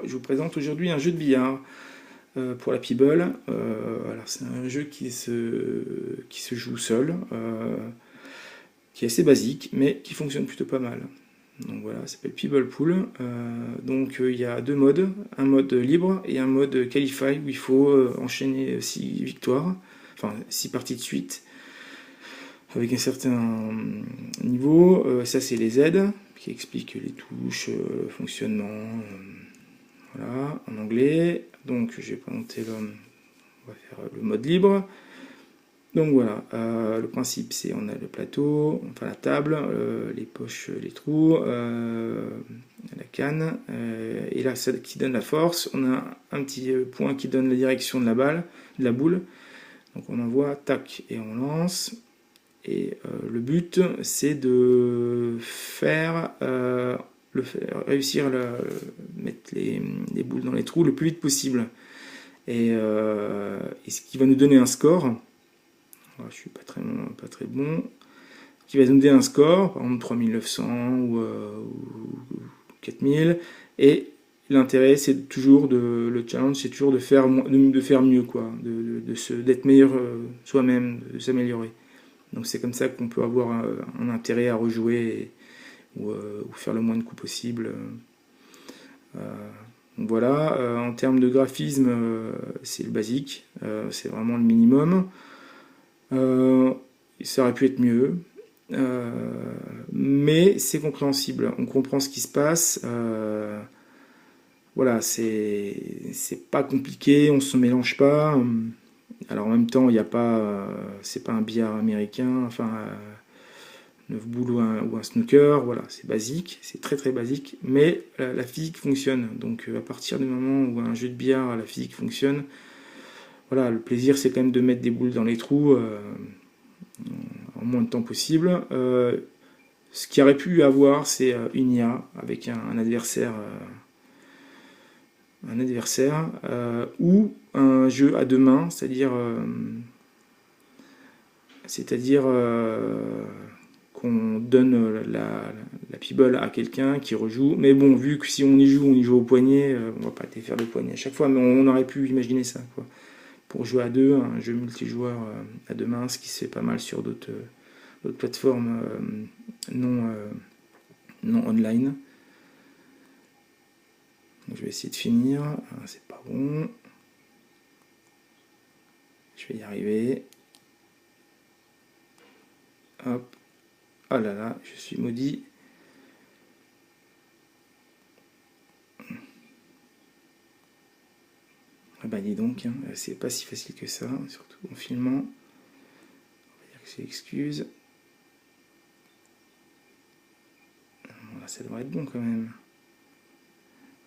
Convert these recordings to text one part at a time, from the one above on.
Je vous présente aujourd'hui un jeu de billard pour la Peeble. Alors c'est un jeu qui se joue seul, qui est assez basique, mais qui fonctionne plutôt pas mal. Donc voilà, ça s'appelle Peeble Pool. Il y a deux modes, un mode libre et un mode Qualify où il faut enchaîner 6 victoires, enfin 6 parties de suite avec un certain niveau. Ça c'est les aides qui expliquent les touches, le fonctionnement. Voilà, en anglais. Donc je vais présenter on va faire le mode libre. Donc voilà, le principe c'est on a le plateau, enfin la table, les poches, les trous, la canne, et là ça qui donne la force. On a un petit point qui donne la direction de la balle, de la boule. Donc on envoie, tac, et on lance. Et le but c'est de réussir à mettre les boules dans les trous le plus vite possible. Et ce qui va nous donner un score. Alors, je suis pas très bon. Qui va nous donner un score, par exemple 3900 ou 4000. Et l'intérêt, c'est toujours le challenge, c'est toujours de faire mieux, quoi, d'être meilleur soi-même, de s'améliorer. Donc c'est comme ça qu'on peut avoir un intérêt à rejouer ou faire le moins de coups possible. Donc voilà, en termes de graphisme, c'est le basique, c'est vraiment le minimum. Ça aurait pu être mieux, mais c'est compréhensible, on comprend ce qui se passe. Voilà, c'est pas compliqué, on se mélange pas. Alors en même temps, il n'y a pas, c'est pas un billard américain, enfin 9 boules ou un snooker, voilà, c'est basique, c'est très basique, mais la physique fonctionne. Donc à partir du moment où un jeu de billard, la physique fonctionne, voilà, le plaisir c'est quand même de mettre des boules dans les trous en moins de temps possible. Ce qu'il aurait pu avoir, c'est une IA avec un adversaire. Ou un jeu à deux mains, c'est-à-dire qu'on donne la Peeble à quelqu'un qui rejoue. Mais bon, vu que si on y joue au poignet, on va pas faire le poignet à chaque fois, mais on aurait pu imaginer ça, quoi. Pour jouer à deux, un jeu multijoueur à deux mains, ce qui se fait pas mal sur d'autres plateformes non online. Donc, je vais essayer de finir. C'est pas bon. Je vais y arriver. Hop. Oh là là, je suis maudit. Ah bah dis donc, hein, c'est pas si facile que ça, surtout en filmant. On va dire que c'est excuse. Voilà, ça devrait être bon quand même.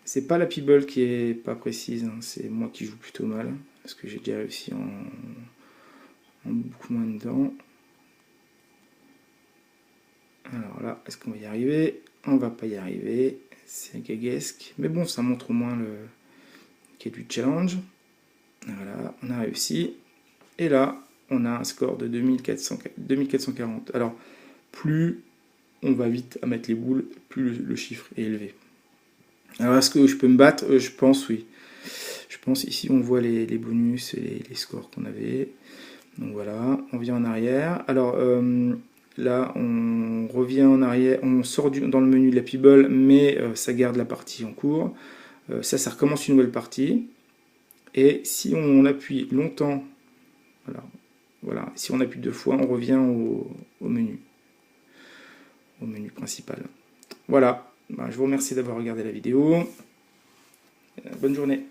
C'est pas la Peeble qui est pas précise, hein, c'est moi qui joue plutôt mal, parce que j'ai déjà réussi en beaucoup moins de temps. Alors là, est-ce qu'on va y arriver? On va pas y arriver, c'est gaguesque, mais bon, ça montre au moins qu'il y a du challenge. Voilà, on a réussi. Et là, on a un score de 2440. Alors, plus on va vite à mettre les boules, plus le chiffre est élevé. Alors, est-ce que je peux me battre? Je pense, oui. Je pense, ici, on voit les bonus et les scores qu'on avait. Donc voilà, on vient en arrière. Alors, là, on revient en arrière, on sort dans le menu de la Peeble, mais ça garde la partie en cours. Ça recommence une nouvelle partie. Et si on appuie longtemps, voilà, si on appuie deux fois, on revient au menu principal. Voilà, je vous remercie d'avoir regardé la vidéo. Bonne journée.